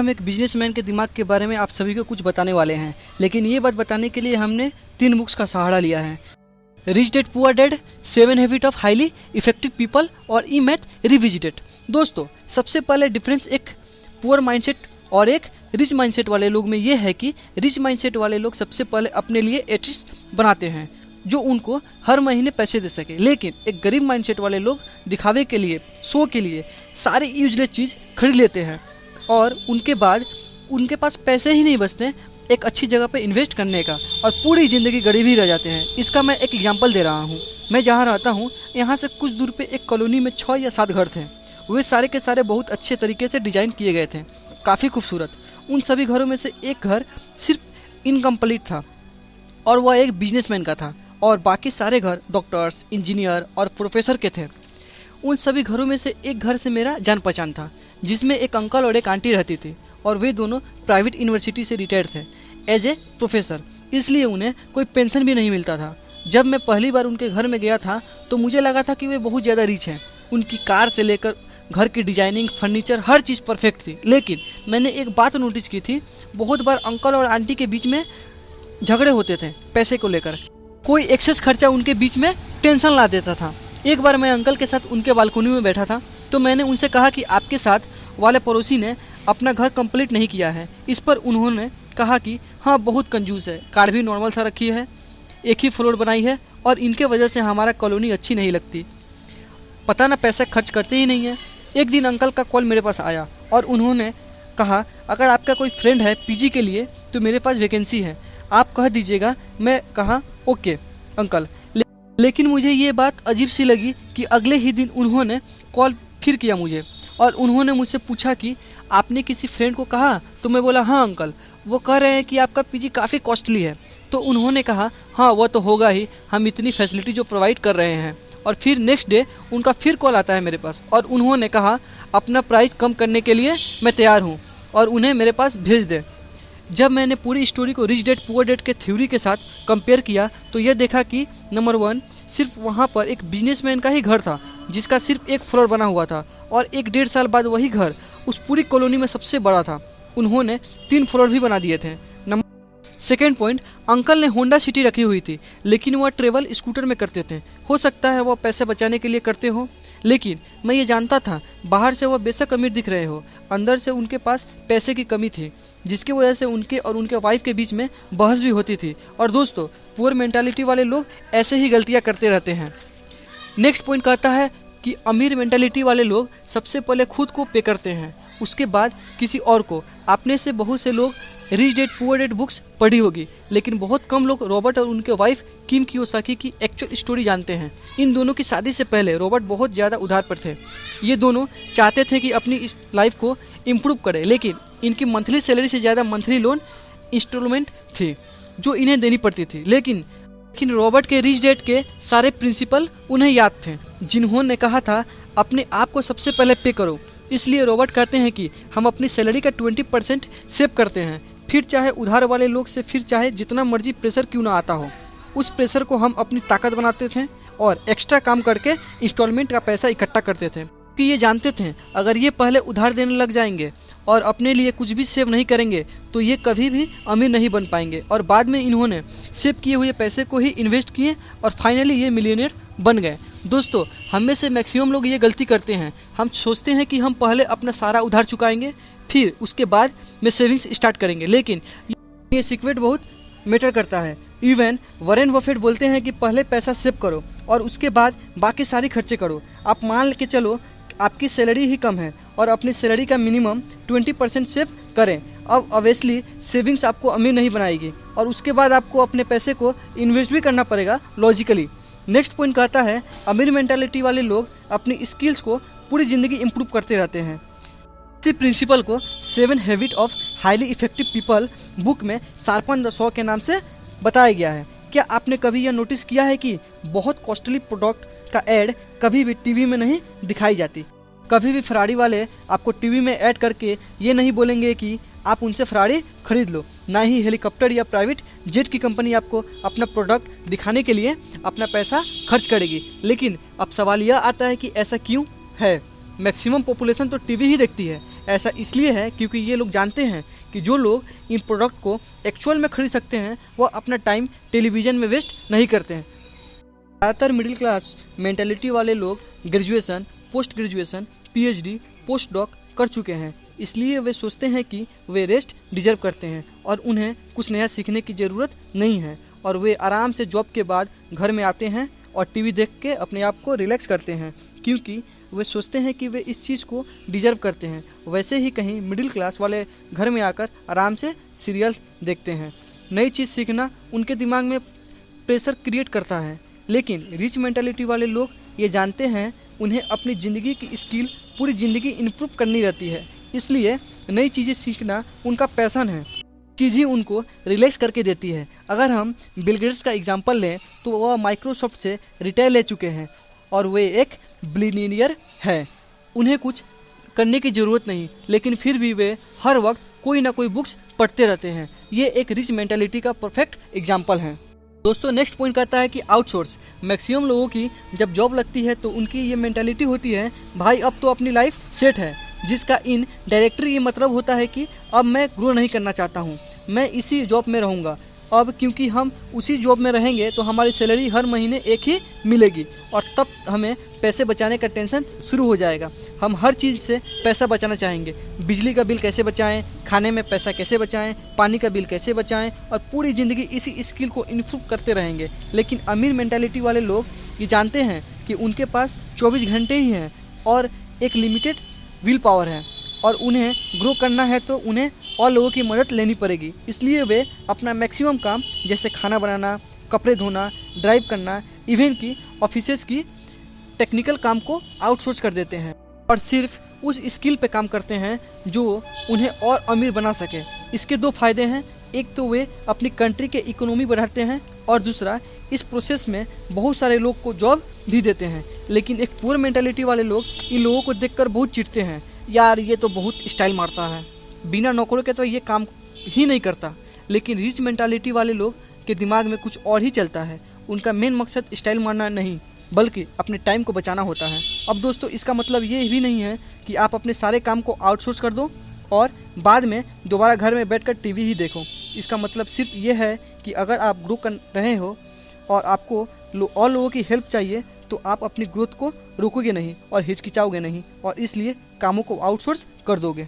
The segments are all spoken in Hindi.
हम एक बिजनेसमैन के दिमाग के बारे में आप सभी को कुछ बताने वाले हैं, लेकिन ये बात बताने के लिए हमने 3 बुक्स का सहारा लिया है। Rich dad poor dad, 7 habit of highly effective people और ई मैथ रिविजिटेड। दोस्तों, सबसे पहले डिफरेंस एक पुअर माइंडसेट और एक रिच माइंडसेट वाले लोग में ये है कि रिच माइंडसेट वाले लोग सबसे पहले अपने लिए एट्रिस बनाते हैं जो उनको हर महीने पैसे दे सके, लेकिन एक गरीब माइंडसेट वाले लोग दिखावे के लिए, शो के लिए सारे यूजलेस चीज़ खरीद लेते हैं और उनके बाद उनके पास पैसे ही नहीं बचते एक अच्छी जगह पे इन्वेस्ट करने का, और पूरी ज़िंदगी गरीब ही रह जाते हैं। इसका मैं एक एग्जांपल दे रहा हूँ। मैं जहाँ रहता हूँ यहाँ से कुछ दूर पे एक कॉलोनी में 6 या 7 घर थे। वे सारे के सारे बहुत अच्छे तरीके से डिज़ाइन किए गए थे, काफ़ी खूबसूरत। उन सभी घरों में से एक घर सिर्फ इनकम्प्लीट था और वह एक बिजनेसमैन का था, और बाकी सारे घर डॉक्टर्स, इंजीनियर और प्रोफेसर के थे। उन सभी घरों में से एक घर से मेरा जान पहचान था, जिसमें एक अंकल और एक आंटी रहती थी, और वे दोनों प्राइवेट यूनिवर्सिटी से रिटायर्ड थे एज ए प्रोफेसर, इसलिए उन्हें कोई पेंशन भी नहीं मिलता था। जब मैं पहली बार उनके घर में गया था तो मुझे लगा था कि वे बहुत ज़्यादा रिच हैं। उनकी कार से लेकर घर की डिजाइनिंग, फर्नीचर, हर चीज़ परफेक्ट थी। लेकिन मैंने एक बात नोटिस की थी, बहुत बार अंकल और आंटी के बीच में झगड़े होते थे पैसे को लेकर। कोई एक्सेस खर्चा उनके बीच में टेंशन ला देता था। एक बार मैं अंकल के साथ उनके बालकोनी में बैठा था तो मैंने उनसे कहा कि आपके साथ वाले पड़ोसी ने अपना घर कंप्लीट नहीं किया है। इस पर उन्होंने कहा कि हाँ, बहुत कंजूस है, कार भी नॉर्मल सा रखी है, एक ही फ्लोर बनाई है, और इनके वजह से हमारा कॉलोनी अच्छी नहीं लगती, पता ना पैसा खर्च करते ही नहीं है। एक दिन अंकल का कॉल मेरे पास आया और उन्होंने कहा, अगर आपका कोई फ्रेंड है पीजी के लिए तो मेरे पास वैकेंसी है, आप कह दीजिएगा। मैं कहा ओके अंकल। लेकिन मुझे ये बात अजीब सी लगी कि अगले ही दिन उन्होंने कॉल फिर किया मुझे और उन्होंने मुझसे पूछा कि आपने किसी फ्रेंड को कहा? तो मैं बोला हाँ अंकल, वो कह रहे हैं कि आपका पीजी काफ़ी कॉस्टली है। तो उन्होंने कहा हाँ वो तो होगा ही, हम इतनी फैसिलिटी जो प्रोवाइड कर रहे हैं। और फिर नेक्स्ट डे उनका फिर कॉल आता है मेरे पास और उन्होंने कहा अपना प्राइस कम करने के लिए मैं तैयार हूँ और उन्हें मेरे पास भेज दे। जब मैंने पूरी स्टोरी को रिच डैड पुअर डैड के थ्योरी के साथ कंपेयर किया तो यह देखा कि नंबर 1, सिर्फ वहाँ पर एक बिजनेसमैन का ही घर था जिसका सिर्फ एक फ्लोर बना हुआ था, और 1-1.5 साल बाद वही घर उस पूरी कॉलोनी में सबसे बड़ा था। उन्होंने 3 फ्लोर भी बना दिए थे। सेकेंड पॉइंट, अंकल ने होंडा सिटी रखी हुई थी, लेकिन वह ट्रेवल स्कूटर में करते थे। हो सकता है वह पैसे बचाने के लिए करते हो, लेकिन मैं ये जानता था बाहर से वह बेशक अमीर दिख रहे हो, अंदर से उनके पास पैसे की कमी थी, जिसकी वजह से उनके और उनके वाइफ के बीच में बहस भी होती थी। और दोस्तों, पुअर मेंटालिटी वाले लोग ऐसे ही गलतियाँ करते रहते हैं। नेक्स्ट पॉइंट कहता है कि अमीर मेंटालिटी वाले लोग सबसे पहले खुद को पे करते हैं, उसके बाद किसी और को। आपने से बहुत से लोग rich dad poor dad books पढ़ी होगी, लेकिन बहुत कम लोग रॉबर्ट और उनके वाइफ किम कियोसाकी की एक्चुअल स्टोरी जानते हैं। इन दोनों की शादी से पहले रॉबर्ट बहुत ज़्यादा उधार पर थे। ये दोनों चाहते थे कि अपनी इस लाइफ को इम्प्रूव करें, लेकिन इनकी मंथली सैलरी से ज़्यादा मंथली लोन इंस्टॉलमेंट थी जो इन्हें देनी पड़ती थी। लेकिन रॉबर्ट के रिच डैड के सारे प्रिंसिपल उन्हें याद थे, जिन्होंने कहा था अपने आप को सबसे पहले पे करो। इसलिए रॉबर्ट कहते हैं कि हम अपनी सैलरी का 20% सेव करते हैं, फिर चाहे उधार वाले लोग से, फिर चाहे जितना मर्जी प्रेशर क्यों ना आता हो, उस प्रेशर को हम अपनी ताकत बनाते थे और एक्स्ट्रा काम करके इंस्टॉलमेंट का पैसा इकट्ठा करते थे। कि ये जानते थे अगर ये पहले उधार देने लग जाएंगे और अपने लिए कुछ भी सेव नहीं करेंगे तो ये कभी भी अमीर नहीं बन पाएंगे। और बाद में इन्होंने सेव किए हुए पैसे को ही इन्वेस्ट किए और फाइनली ये मिलियनियर बन गए। दोस्तों, हम में से मैक्सिमम लोग ये गलती करते हैं। हम सोचते हैं कि हम पहले अपना सारा उधार चुकाएंगे, फिर उसके बाद में सेविंग्स स्टार्ट करेंगे, लेकिन ये सीक्रेट बहुत मैटर करता है। इवन वॉरेन बफेट बोलते हैं कि पहले पैसा सेव करो और उसके बाद बाकी सारी खर्चे करो। आप मान के चलो आपकी सैलरी ही कम है और अपनी सैलरी का मिनिमम 20% सेव करें। अब ऑब्वियसली सेविंग्स आपको अमीर नहीं बनाएगी और उसके बाद आपको अपने पैसे को इन्वेस्ट भी करना पड़ेगा लॉजिकली। नेक्स्ट पॉइंट कहता है अमीर मेंटालिटी वाले लोग अपनी स्किल्स को पूरी ज़िंदगी इम्प्रूव करते रहते हैं। इसी प्रिंसिपल को 7 habit of highly effective people book में शार्पन द सॉ के नाम से बताया गया है। क्या आपने कभी यह नोटिस किया है कि बहुत कॉस्टली प्रोडक्ट का ऐड कभी भी टीवी में नहीं दिखाई जाती? कभी भी फरारी वाले आपको टीवी में ऐड करके ये नहीं बोलेंगे कि आप उनसे फरारी खरीद लो, ना ही हेलीकॉप्टर या प्राइवेट जेट की कंपनी आपको अपना प्रोडक्ट दिखाने के लिए अपना पैसा खर्च करेगी। लेकिन अब सवाल यह आता है कि ऐसा क्यों है? मैक्सिमम पॉपुलेशन तो टीवी ही देखती है। ऐसा इसलिए है क्योंकि ये लोग जानते हैं कि जो लोग इन प्रोडक्ट को एक्चुअल में खरीद सकते हैं वह अपना टाइम टेलीविज़न में वेस्ट नहीं करते हैं। ज़्यादातर मिडिल क्लास मेंटालिटी वाले लोग graduation, post graduation, PhD, post doc कर चुके हैं, इसलिए वे सोचते हैं कि वे रेस्ट डिजर्व करते हैं और उन्हें कुछ नया सीखने की ज़रूरत नहीं है, और वे आराम से जॉब के बाद घर में आते हैं और टीवी देख के अपने आप को रिलैक्स करते हैं, क्योंकि वे सोचते हैं कि वे इस चीज़ को डिजर्व करते हैं। वैसे ही कहीं मिडिल क्लास वाले घर में आकर आराम से सीरियल देखते हैं। नई चीज़ सीखना उनके दिमाग में प्रेशर क्रिएट करता है, लेकिन रिच मेंटालिटी वाले लोग ये जानते हैं उन्हें अपनी ज़िंदगी की स्किल पूरी ज़िंदगी इम्प्रूव करनी रहती है, इसलिए नई चीज़ें सीखना उनका पैशन है। चीज़ ही उनको रिलैक्स करके देती है। अगर हम बिल गेट्स का एग्जांपल लें तो वह माइक्रोसॉफ्ट से रिटायर ले चुके हैं और वे एक बिलियनियर है। उन्हें कुछ करने की ज़रूरत नहीं, लेकिन फिर भी वे हर वक्त कोई ना कोई बुक्स पढ़ते रहते हैं। ये एक रिच मेंटालिटी का परफेक्ट एग्जाम्पल है। दोस्तों नेक्स्ट पॉइंट कहता है कि आउटसोर्स। मैक्सिमम लोगों की जब जॉब लगती है तो उनकी ये मेंटालिटी होती है भाई अब तो अपनी लाइफ सेट है, जिसका इन डायरेक्टली ये मतलब होता है कि अब मैं ग्रो नहीं करना चाहता हूँ, मैं इसी जॉब में रहूँगा। अब क्योंकि हम उसी जॉब में रहेंगे तो हमारी सैलरी हर महीने एक ही मिलेगी और तब हमें पैसे बचाने का टेंशन शुरू हो जाएगा। हम हर चीज़ से पैसा बचाना चाहेंगे, बिजली का बिल कैसे बचाएं, खाने में पैसा कैसे बचाएं, पानी का बिल कैसे बचाएं, और पूरी ज़िंदगी इसी स्किल को इम्प्रूव करते रहेंगे। लेकिन अमीर मेंटालिटी वाले लोग ये जानते हैं कि उनके पास 24 घंटे ही हैं और एक लिमिटेड विल पावर है, और उन्हें ग्रो करना है तो उन्हें और लोगों की मदद लेनी पड़ेगी। इसलिए वे अपना मैक्सिमम काम जैसे खाना बनाना, कपड़े धोना, ड्राइव करना, इवन की ऑफिसेज की टेक्निकल काम को आउटसोर्स कर देते हैं और सिर्फ उस स्किल पे काम करते हैं जो उन्हें और अमीर बना सके। इसके दो फायदे हैं, एक तो वे अपनी कंट्री के इकोनॉमी बढ़ाते हैं और दूसरा इस प्रोसेस में बहुत सारे लोग को जॉब भी देते हैं। लेकिन एक पुअर मेंटालिटी वाले लोग इन लोगों को देखकर बहुत चिढ़ते हैं, यार ये तो बहुत स्टाइल मारता है, बिना नौकरों के तो ये काम ही नहीं करता। लेकिन रिच मेंटालिटी वाले लोग के दिमाग में कुछ और ही चलता है। उनका मेन मकसद स्टाइल मारना नहीं बल्कि अपने टाइम को बचाना होता है। अब दोस्तों इसका मतलब ये भी नहीं है कि आप अपने सारे काम को आउटसोर्स कर दो और बाद में दोबारा घर में बैठकर टीवी ही देखो। इसका मतलब सिर्फ ये है कि अगर आप ग्रो कर रहे हो और आपको और लोगों की हेल्प चाहिए तो आप अपनी ग्रोथ को रोकोगे नहीं और हिचकिचाओगे नहीं, और इसलिए कामों को आउटसोर्स कर दोगे।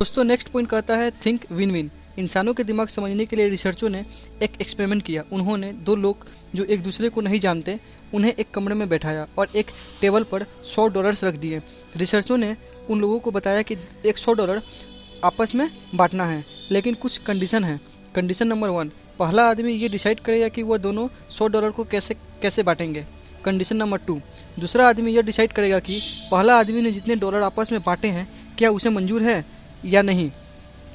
दोस्तों नेक्स्ट पॉइंट कहता है थिंक विन विन। इंसानों के दिमाग समझने के लिए रिसर्चों ने एक एक्सपेरिमेंट किया। उन्होंने दो लोग जो एक दूसरे को नहीं जानते उन्हें एक कमरे में बैठाया और एक टेबल पर $100 रख दिए। रिसर्चों ने उन लोगों को बताया कि $100 आपस में बांटना है, लेकिन कुछ कंडीशन है। कंडीशन नंबर 1, पहला आदमी ये डिसाइड करेगा कि वह दोनों $100 को कैसे बांटेंगे। कंडीशन नंबर 2, दूसरा आदमी यह डिसाइड करेगा कि पहला आदमी ने जितने डॉलर आपस में बांटे हैं क्या उसे मंजूर है या नहीं।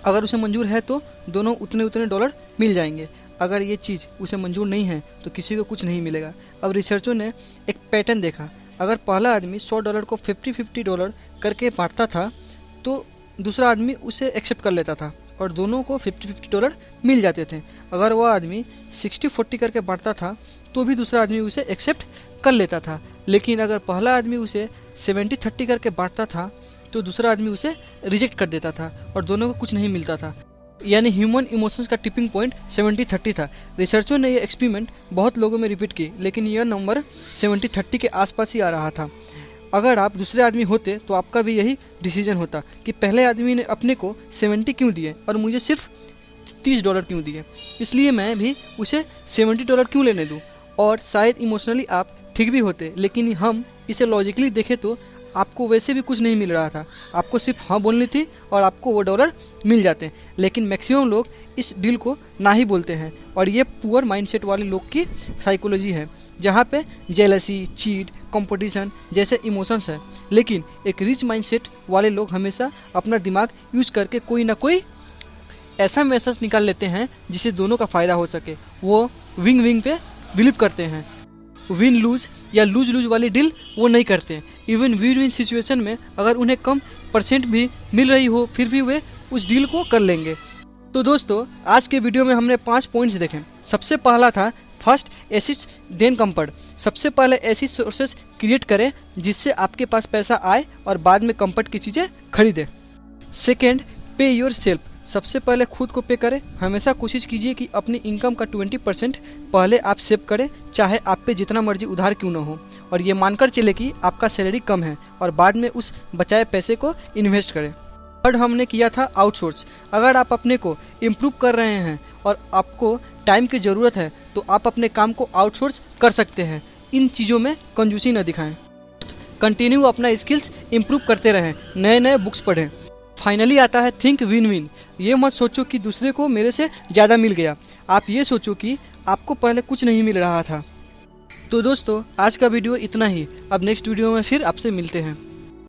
अगर उसे मंजूर है तो दोनों उतने $डॉलर मिल जाएंगे, अगर ये चीज़ उसे मंजूर नहीं है तो किसी को कुछ नहीं मिलेगा। अब रिसर्चों ने एक पैटर्न देखा, अगर पहला आदमी $100 को $50 करके बांटता था तो दूसरा आदमी उसे एक्सेप्ट कर लेता था और दोनों को $50 मिल जाते थे। अगर वह आदमी 60-40 करके बांटता था तो भी दूसरा आदमी उसे एक्सेप्ट कर लेता था। लेकिन अगर पहला आदमी उसे 70-30 करके बांटता था तो दूसरा आदमी उसे रिजेक्ट कर देता था और दोनों को कुछ नहीं मिलता था। यानी ह्यूमन इमोशंस का टिपिंग पॉइंट 70-30 था। रिसर्चों ने यह एक्सपेरिमेंट बहुत लोगों में रिपीट की, लेकिन यह नंबर 70-30 के आसपास ही आ रहा था। अगर आप दूसरे आदमी होते तो आपका भी यही डिसीजन होता कि पहले आदमी ने अपने को 70 क्यों दिए और मुझे सिर्फ $30 क्यों दिए, इसलिए मैं भी उसे $70 क्यों लेने दूँ। और शायद इमोशनली आप ठीक भी होते, लेकिन हम इसे लॉजिकली देखें तो आपको वैसे भी कुछ नहीं मिल रहा था, आपको सिर्फ हाँ बोलनी थी और आपको वो $डॉलर मिल जाते। लेकिन मैक्सिमम लोग इस डील को ना ही बोलते हैं और ये पुअर माइंडसेट वाले लोग की साइकोलॉजी है, जहाँ पे जेलसी, चीट, कंपटीशन जैसे इमोशंस है। लेकिन एक रिच माइंडसेट वाले लोग हमेशा अपना दिमाग यूज़ करके कोई ना कोई ऐसा मैसेज निकाल लेते हैं जिससे दोनों का फ़ायदा हो सके। वो विंग विंग पे बिलीव करते हैं। विन लूज या लूज लूज वाली डील वो नहीं करते। इवन विन विन सिचुएशन में अगर उन्हें कम % भी मिल रही हो फिर भी वे उस डील को कर लेंगे। तो दोस्तों आज के वीडियो में हमने 5 पॉइंट्स देखे। सबसे पहला था फर्स्ट एसिड्स देन कंफर्ट। सबसे पहले ऐसी सोर्सेस क्रिएट करें जिससे आपके पास पैसा आए और बाद में कंफर्ट की चीज़ें खरीदें। सेकेंड, पे योर सेल्फ। सबसे पहले खुद को पे करें। हमेशा कोशिश कीजिए कि अपनी इनकम का 20% पहले आप सेव करें, चाहे आप पे जितना मर्जी उधार क्यों ना हो, और ये मानकर चले कि आपका सैलरी कम है, और बाद में उस बचाए पैसे को इन्वेस्ट करें। थर्ड हमने किया था आउटसोर्स। अगर आप अपने को इम्प्रूव कर रहे हैं और आपको टाइम की ज़रूरत है तो आप अपने काम को आउटसोर्स कर सकते हैं। इन चीज़ों में कंजूसी न दिखाएं। कंटिन्यू अपना स्किल्स इम्प्रूव करते रहें, नए नए बुक्स पढ़ें। फाइनली आता है थिंक विन विन। ये मत सोचो कि दूसरे को मेरे से ज़्यादा मिल गया, आप ये सोचो कि आपको पहले कुछ नहीं मिल रहा था। तो दोस्तों, आज का वीडियो इतना ही। अब नेक्स्ट वीडियो में फिर आपसे मिलते हैं।